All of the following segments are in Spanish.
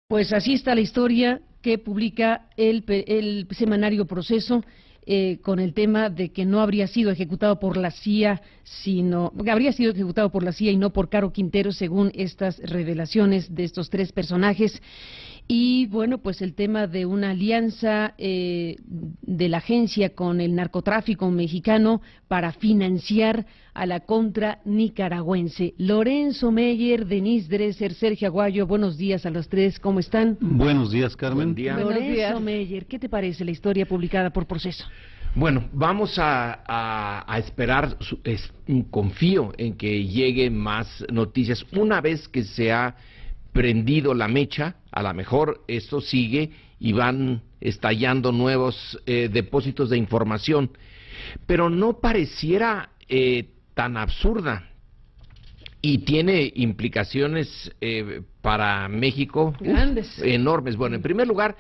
Pues así está la historia que publica el semanario Proceso, con el tema de que no habría sido ejecutado por la CIA, sino que habría sido ejecutado por la CIA y no por Caro Quintero, según estas revelaciones de estos tres personajes. Y bueno, pues el tema de una alianza de la agencia con el narcotráfico mexicano para financiar a la contra nicaragüense. Lorenzo Meyer, Denise Dresser, Sergio Aguayo, buenos días a los tres, ¿cómo están? Buenos días, Carmen. Buen día. Lorenzo Meyer, ¿qué te parece la historia publicada por Proceso? Bueno, vamos a esperar, confío en que lleguen más noticias. Una vez que se ha prendido la mecha, a lo mejor esto sigue y van estallando nuevos depósitos de información, pero no pareciera tan absurda y tiene implicaciones para México grandes, enormes. Bueno, en primer lugar,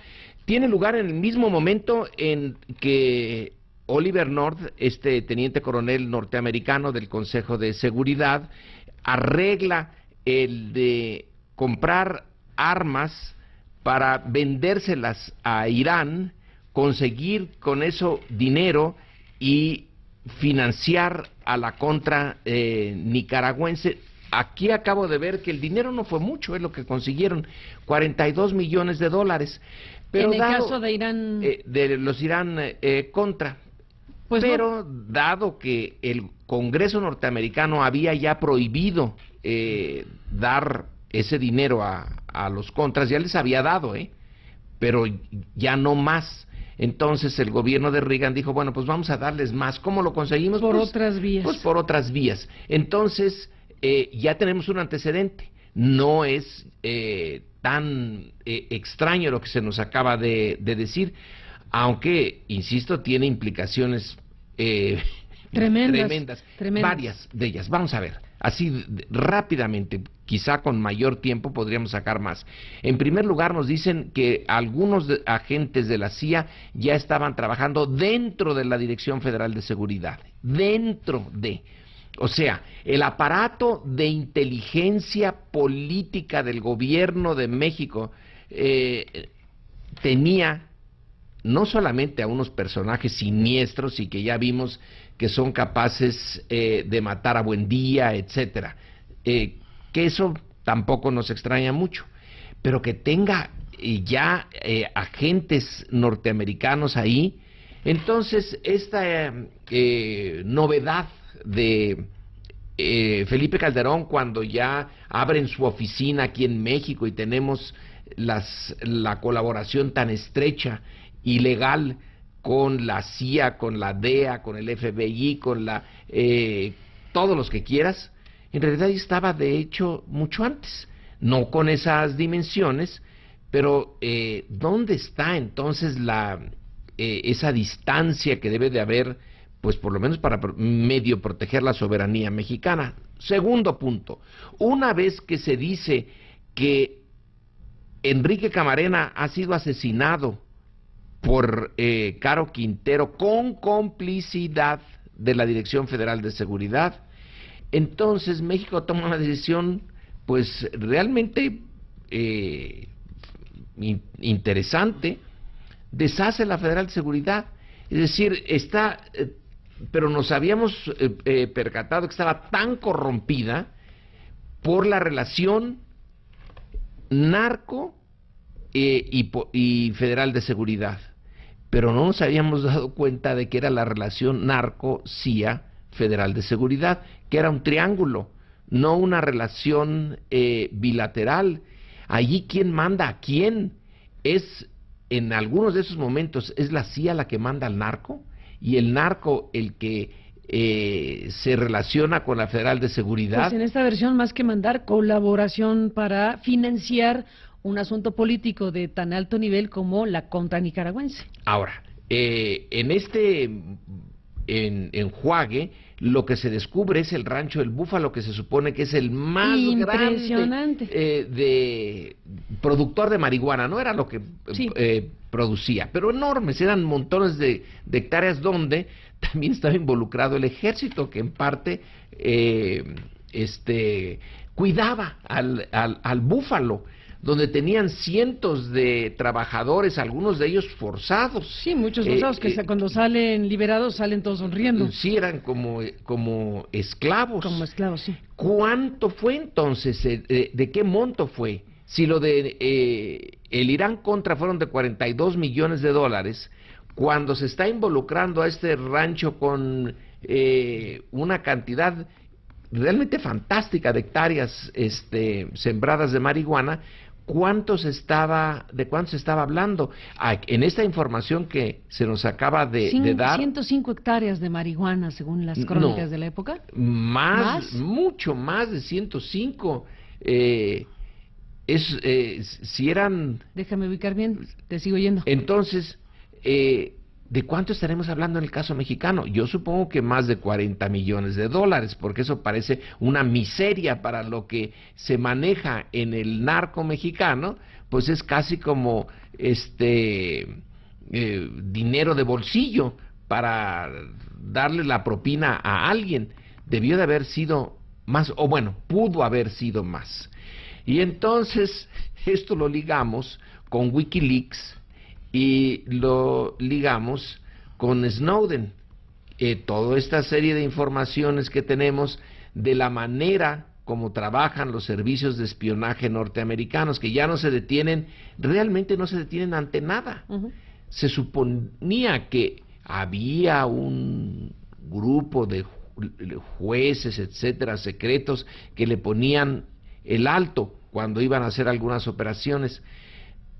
tiene lugar en el mismo momento en que Oliver North, este teniente coronel norteamericano del Consejo de Seguridad, arregla el de comprar armas para vendérselas a Irán, conseguir con eso dinero y financiar a la contra nicaragüense. Aquí acabo de ver que el dinero no fue mucho, es lo que consiguieron, 42 millones de dólares. Pero en el caso de Irán... de los Irán contra. Pues pero no, dado que el Congreso norteamericano había ya prohibido dar ese dinero a los contras, ya les había dado, pero ya no más. Entonces el gobierno de Reagan dijo, bueno, pues vamos a darles más. ¿Cómo lo conseguimos? Por otras vías. Pues por otras vías. Entonces ya tenemos un antecedente. No es tan extraño lo que se nos acaba de decir, aunque, insisto, tiene implicaciones tremendas, varias de ellas. Vamos a ver, así rápidamente, quizá con mayor tiempo podríamos sacar más. En primer lugar, nos dicen que algunos agentes de la CIA ya estaban trabajando dentro de la Dirección Federal de Seguridad, o sea, el aparato de inteligencia política del gobierno de México tenía no solamente a unos personajes siniestros y que ya vimos que son capaces de matar a Buendía, etcétera, que eso tampoco nos extraña mucho, pero que tenga ya agentes norteamericanos ahí. Entonces esta novedad de Felipe Calderón, cuando ya abren su oficina aquí en México y tenemos la colaboración tan estrecha y legal con la CIA, con la DEA, con el FBI, con todos los que quieras, en realidad estaba de hecho mucho antes, no con esas dimensiones, pero ¿dónde está entonces esa distancia que debe de haber, pues por lo menos para medio proteger la soberanía mexicana? Segundo punto, una vez que se dice que Enrique Camarena ha sido asesinado por Caro Quintero con complicidad de la Dirección Federal de Seguridad, entonces México toma una decisión pues realmente interesante, deshace la Federal de Seguridad, es decir, pero nos habíamos percatado que estaba tan corrompida por la relación narco y Federal de Seguridad, pero no nos habíamos dado cuenta de que era la relación narco-CIA Federal de Seguridad, que era un triángulo, no una relación bilateral. Allí quién manda a quién en algunos de esos momentos es la CIA la que manda al narco y el narco el que se relaciona con la Federal de Seguridad. Pues en esta versión, más que mandar, colaboración para financiar un asunto político de tan alto nivel como la contra nicaragüense. Ahora, en este enjuague, lo que se descubre es el Rancho del Búfalo, que se supone que es el más grande de productor de marihuana, no era lo que sí producía, pero enormes, eran montones de hectáreas donde también estaba involucrado el ejército, que en parte cuidaba al búfalo, donde tenían cientos de trabajadores, algunos de ellos forzados. Sí, muchos forzados que cuando salen liberados salen todos sonriendo. Sí, eran como esclavos. Como esclavos, sí. ¿Cuánto fue entonces? ¿De qué monto fue? Si lo de el Irán Contra fueron de 42 millones de dólares, cuando se está involucrando a este rancho con una cantidad realmente fantástica de hectáreas sembradas de marihuana, ¿de cuánto se estaba hablando? En esta información que se nos acaba de dar... 105 hectáreas de marihuana, según las crónicas de la época. Mucho más de 105. Si eran... Déjame ubicar bien, te sigo yendo. Entonces, ¿de cuánto estaremos hablando en el caso mexicano? Yo supongo que más de 40 millones de dólares, porque eso parece una miseria para lo que se maneja en el narco mexicano, pues es casi como dinero de bolsillo para darle la propina a alguien. Debió de haber sido más, o bueno, pudo haber sido más. Y entonces, esto lo ligamos con WikiLeaks, y lo ligamos con Snowden, toda esta serie de informaciones que tenemos de la manera como trabajan los servicios de espionaje norteamericanos, que ya no se detienen, realmente no se detienen ante nada. Se suponía que había un grupo de jueces, etcétera, secretos, que le ponían el alto cuando iban a hacer algunas operaciones,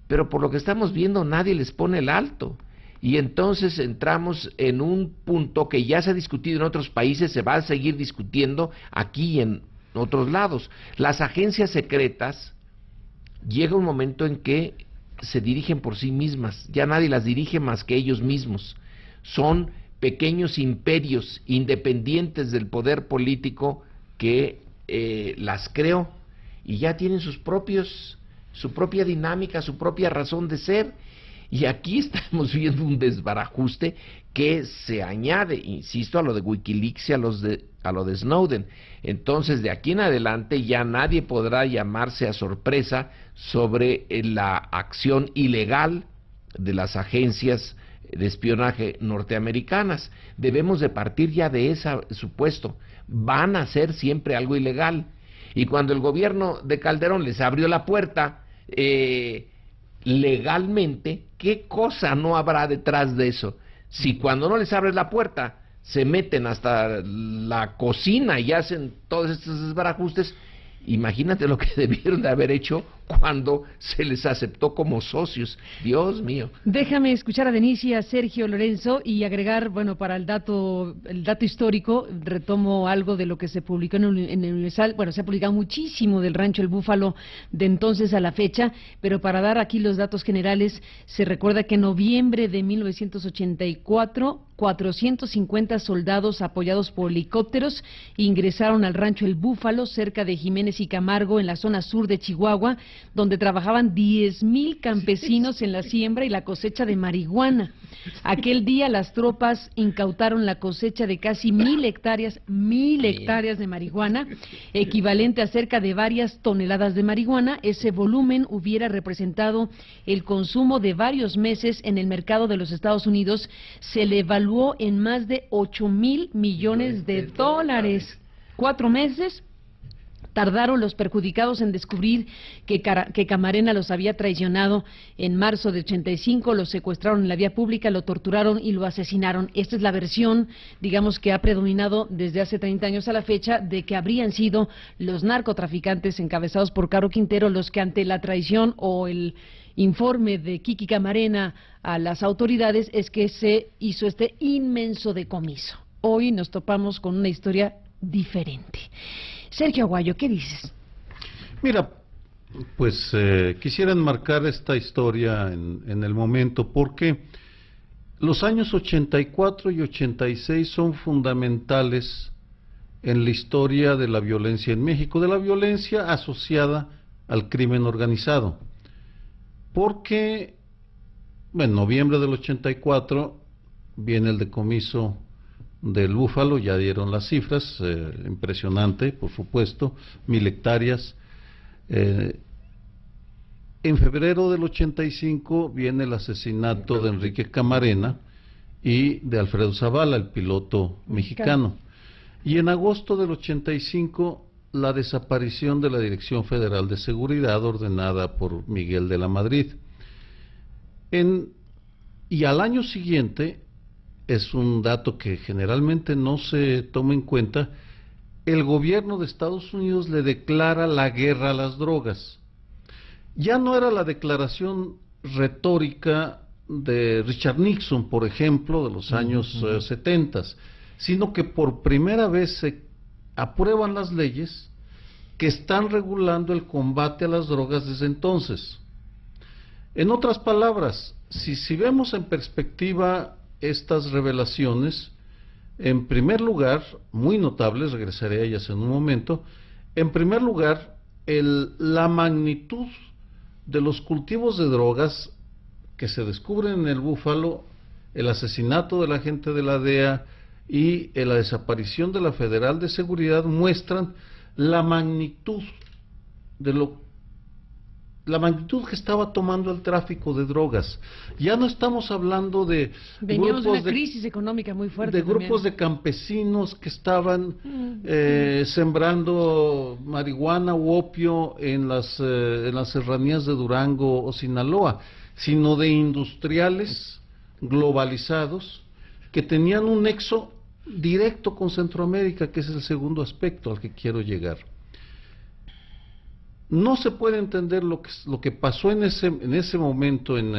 pero por lo que estamos viendo nadie les pone el alto, y entonces entramos en un punto que ya se ha discutido en otros países, se va a seguir discutiendo aquí y en otros lados. Las agencias secretas llega un momento en que se dirigen por sí mismas, ya nadie las dirige más que ellos mismos, son pequeños imperios independientes del poder político que las creó, y ya tienen su propia dinámica, su propia razón de ser, y aquí estamos viendo un desbarajuste que se añade, insisto, a lo de WikiLeaks y a lo de Snowden. Entonces, de aquí en adelante ya nadie podrá llamarse a sorpresa sobre la acción ilegal de las agencias de espionaje norteamericanas. Debemos de partir ya de ese supuesto. Van a hacer siempre algo ilegal. Y cuando el gobierno de Calderón les abrió la puerta legalmente, ¿qué cosa no habrá detrás de eso? Si cuando no les abres la puerta se meten hasta la cocina y hacen todos estos desbarajustes, imagínate lo que debieron de haber hecho cuando se les aceptó como socios. Dios mío. Déjame escuchar a Denise y a Sergio Lorenzo y agregar, bueno, para el dato histórico, retomo algo de lo que se publicó en el Universal. Bueno, se ha publicado muchísimo del Rancho El Búfalo de entonces a la fecha, pero para dar aquí los datos generales, se recuerda que en noviembre de 1984, 450 soldados apoyados por helicópteros ingresaron al Rancho El Búfalo, cerca de Jiménez y Camargo, en la zona sur de Chihuahua, donde trabajaban 10,000 campesinos en la siembra y la cosecha de marihuana. Aquel día las tropas incautaron la cosecha de casi 1,000 hectáreas de marihuana, equivalente a cerca de varias toneladas de marihuana. Ese volumen hubiera representado el consumo de varios meses en el mercado de los Estados Unidos. Se le evaluó en más de 8,000 millones de dólares. 4 meses tardaron los perjudicados en descubrir que Camarena los había traicionado. En marzo de 85 lo secuestraron en la vía pública, lo torturaron y lo asesinaron. Esta es la versión, digamos, que ha predominado desde hace 30 años a la fecha, de que habrían sido los narcotraficantes encabezados por Caro Quintero los que, ante la traición o el informe de Kiki Camarena a las autoridades, es que se hizo este inmenso decomiso. Hoy nos topamos con una historia diferente. Sergio Aguayo, ¿qué dices? Mira, pues quisiera enmarcar esta historia en el momento, porque los años 84 y 86 son fundamentales en la historia de la violencia en México, de la violencia asociada al crimen organizado, porque en noviembre del 84 viene el decomiso del Búfalo, ya dieron las cifras, impresionante, por supuesto, 1,000 hectáreas, En febrero del 85 viene el asesinato de Enrique Camarena y de Alfredo Zavala, el piloto mexicano. Y en agosto del 85, la desaparición de la Dirección Federal de Seguridad, ordenada por Miguel de la Madrid. Y al año siguiente, es un dato que generalmente no se toma en cuenta, el gobierno de Estados Unidos le declara la guerra a las drogas. Ya no era la declaración retórica de Richard Nixon, por ejemplo, de los años 70, sino que por primera vez se aprueban las leyes que están regulando el combate a las drogas desde entonces. En otras palabras, si vemos en perspectiva estas revelaciones, en primer lugar, muy notables, regresaré a ellas en un momento, en primer lugar, la magnitud de los cultivos de drogas que se descubren en el Búfalo, el asesinato del agente de la DEA y la desaparición de la Federal de Seguridad muestran la magnitud que estaba tomando el tráfico de drogas. Ya no estamos hablando de veníamos de una crisis económica muy fuerte, de grupos de campesinos que estaban sembrando marihuana u opio en las serranías de Durango o Sinaloa, sino de industriales globalizados que tenían un nexo directo con Centroamérica, que es el segundo aspecto al que quiero llegar. No se puede entender lo que pasó en ese momento con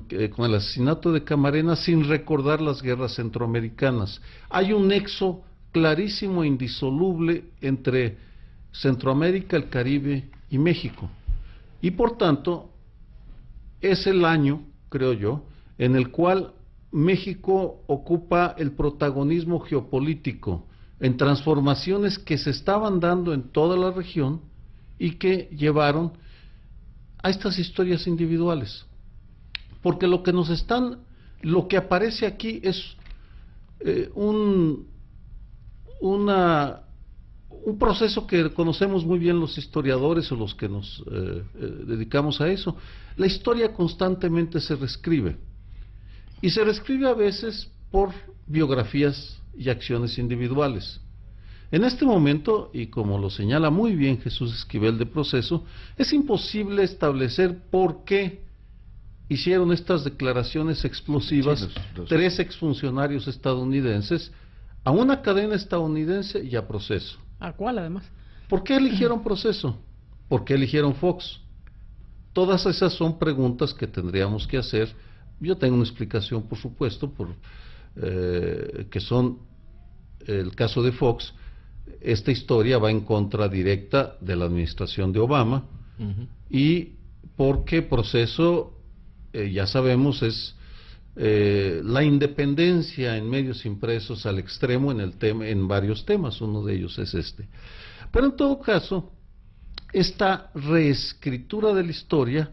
el asesinato de Camarena sin recordar las guerras centroamericanas. Hay un nexo clarísimo e indisoluble entre Centroamérica, el Caribe y México. Y por tanto, es el año, creo yo, en el cual México ocupa el protagonismo geopolítico en transformaciones que se estaban dando en toda la región y que llevaron a estas historias individuales. Porque lo que aparece aquí es un proceso que conocemos muy bien los historiadores o los que nos dedicamos a eso. La historia constantemente se reescribe. Y se reescribe a veces por biografías y acciones individuales. En este momento, y como lo señala muy bien Jesús Esquivel de Proceso, es imposible establecer por qué hicieron estas declaraciones explosivas tres exfuncionarios estadounidenses a una cadena estadounidense y a Proceso. ¿A cuál además? ¿Por qué eligieron Proceso? ¿Por qué eligieron Fox? Todas esas son preguntas que tendríamos que hacer. Yo tengo una explicación, por supuesto, que son el caso de Fox. Esta historia va en contra directa de la administración de Obama, y porque Proceso, ya sabemos, es la independencia en medios impresos al extremo en varios temas. Uno de ellos es este. Pero en todo caso, esta reescritura de la historia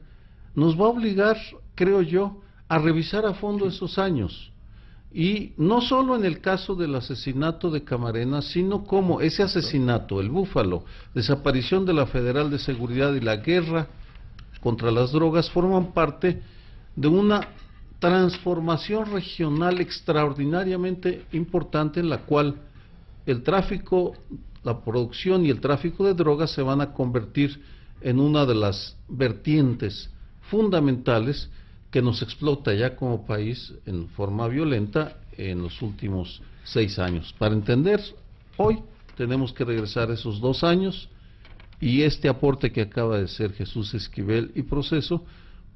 nos va a obligar, creo yo, a revisar a fondo esos años. Y no solo en el caso del asesinato de Camarena, sino como ese asesinato, el Búfalo, desaparición de la Federal de Seguridad y la guerra contra las drogas forman parte de una transformación regional extraordinariamente importante, en la cual el tráfico, la producción y el tráfico de drogas se van a convertir en una de las vertientes fundamentales que nos explota ya como país en forma violenta en los últimos 6 años. Para entender, hoy tenemos que regresar esos 2 años, y este aporte que acaba de hacer Jesús Esquivel y Proceso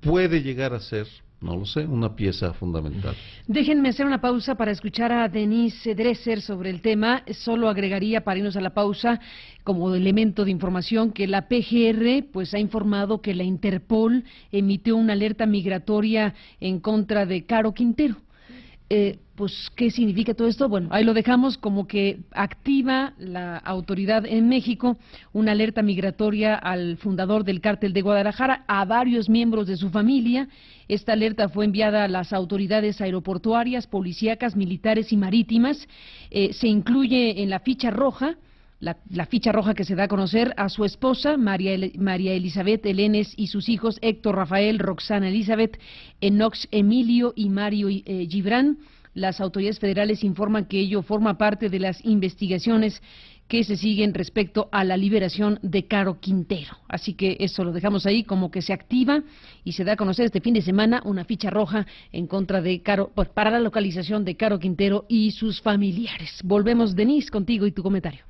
puede llegar a ser, no lo sé, una pieza fundamental. Déjenme hacer una pausa para escuchar a Denise Dresser sobre el tema. Solo agregaría, para irnos a la pausa, como elemento de información, que la PGR pues ha informado que la Interpol emitió una alerta migratoria en contra de Caro Quintero. Pues, ¿qué significa todo esto? Bueno, ahí lo dejamos, como que activa la autoridad en México una alerta migratoria al fundador del Cártel de Guadalajara, a varios miembros de su familia. Esta alerta fue enviada a las autoridades aeroportuarias, policíacas, militares y marítimas. Se incluye en la ficha roja la ficha roja que se da a conocer a su esposa, María Elizabeth Elenes, y sus hijos Héctor Rafael, Roxana Elizabeth, Enox Emilio y Mario Gibran. Las autoridades federales informan que ello forma parte de las investigaciones que se siguen respecto a la liberación de Caro Quintero. Así que eso lo dejamos ahí, como que se activa y se da a conocer este fin de semana una ficha roja en contra de Caro, para la localización de Caro Quintero y sus familiares. Volvemos, Denise, contigo y tu comentario.